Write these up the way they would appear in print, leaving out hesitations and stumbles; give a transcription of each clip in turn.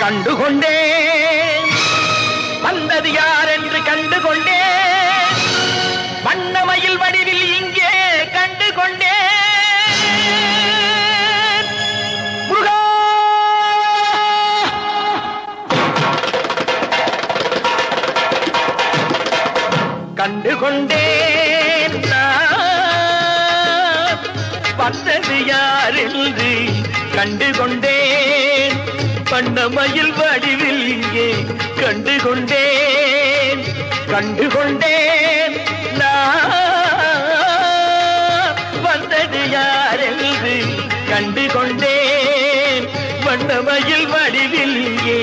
கண்டுகொண்டேன் வந்தது யார் என்று கண்டுகொண்டேன் வண்ணமயில் வடிவில் இங்கே கண்டுகொண்டேன் முருகா கண்டுகொண்டேன் வந்தது யார் என்று கண்டுகொண்டேன் வண்ணமயில் வடிவில் இங்கே கண்டுகொண்டேன் கண்டுகொண்டேன் வந்தது யார் என்று கண்டுகொண்டேன் வண்ணமயில் வடிவில் இங்கே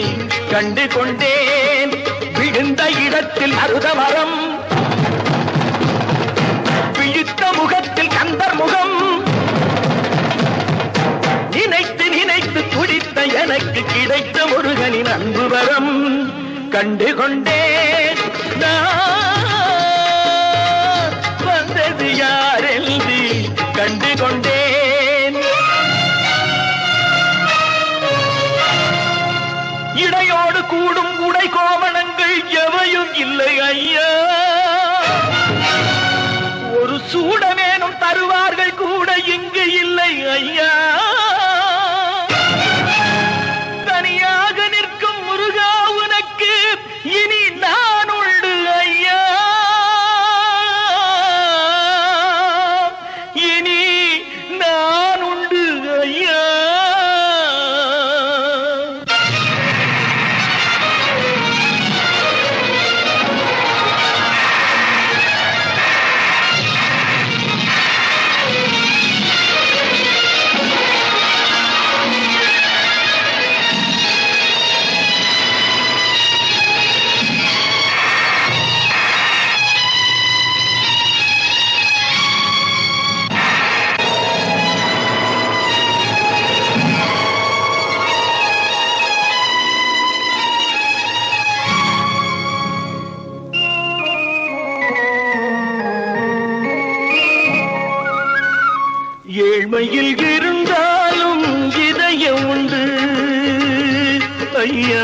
கண்டுகொண்டேன் விழுந்த இடத்தில் அருதமரம் விழித்த முகத்தில் கந்தர் முகம் நினைத்து நினைத்து துடித்த எனக்கு கிடைத்த முருகனின் அன்பு வரம் கண்டுகொண்டேன் வந்தது யார் என்று கண்டுகொண்டேன் இடையோடு கூடும் உடை கோவணங்கள் எவையும் இல்லை ஐயா ஒரு சூடமேனும் தருவார்கள் கூட இங்கு இல்லை ஐயா தனியாக நிற்கும் முருகா உனக்கு இனி நான் உண்டு ஐயா இனி நான் உண்டு ஐயா ஏழ்மையில் இருந்தாலும் இதயம் உண்டு ஐயா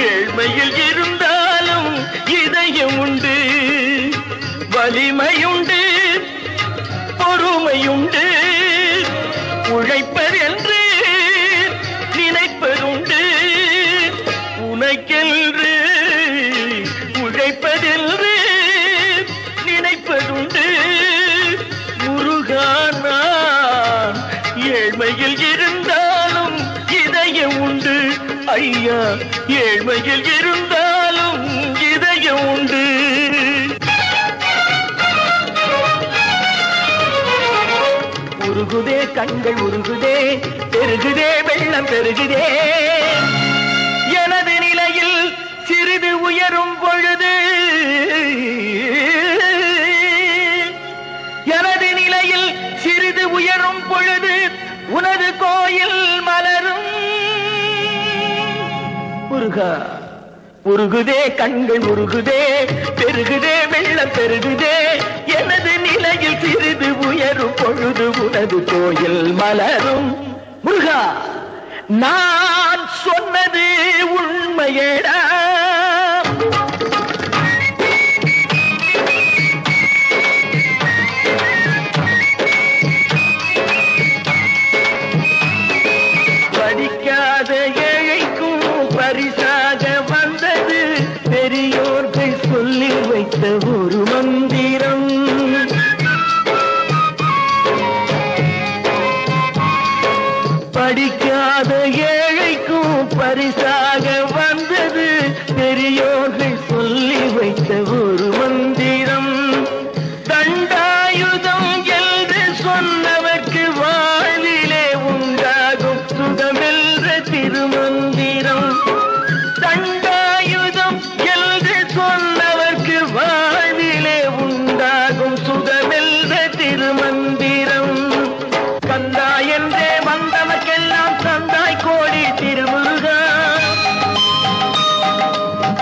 ஏழ்மையில் இருந்தாலும் இதயம் உண்டு வலிமையுண்டு பொறுமையுண்டு உழைப்பதென்று நினைப்பதுண்டு உனக்கென்று உழைப்பதென்று நினைப்பதுண்டு முருகானா ஏழ்மையில் இருந்தாலும் இதயம் உண்டு ஐயா ஏழ்மையில் இருந்தாலும் இதயம் உண்டு உருகுதே கண்கள் உருகுதே பெருகுதே வெள்ளம் பெருகுதே எனது நிலையில் சிறிது உயரும் பொழுது எனது நிலையில் சிறிது உயரும் பொழுது உனது கோயில் மலரும் முருகா உருகுதே கண்கள் உருகுதே பெருகுதே வெள்ளம் பெருகுதே எனது நிலையில் சிறிது உயரும் பொழுது உனது கோயில் மலரும் முருகா நான் சொன்னது உண்மையேடா படிக்காத ஏழைக்கும் பரிசாக வந்தது பெரியோர்கள் சொல்லி வைத்த ஒரு மந்திரம் படிக்காத ஏழைக்கும் பரிசாக வந்தது பெரியோர்கள் சொல்லி வைத்த ஒரு மந்திரம் தண்டாயுதம் என்று சொன்னவர்க்கு வாழ்விலே உண்டாகும் சுகமென்ற திருமந்திரம் தண்டாயுதம் என்று சொன்னவர்க்கு வாழ்விலே உண்டாகும் சுகமென்ற திருமந்திரம் கந்தா என்றே வந்தவர்க்கெல்லாம் தந்தாய் கோடி திருமுருகா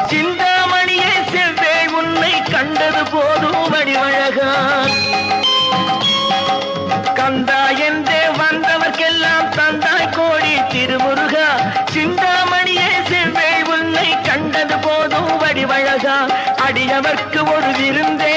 சிந்தாமணியே செவ்வே உன்னை கண்டது போதும் வடிவழகா கந்தா என்றே வந்தவர்க்கெல்லாம் தந்தாய் கோடி திருமுருகா சிந்தாமணியே செவ்வே எவர்க்கு ஒரு விருந்தே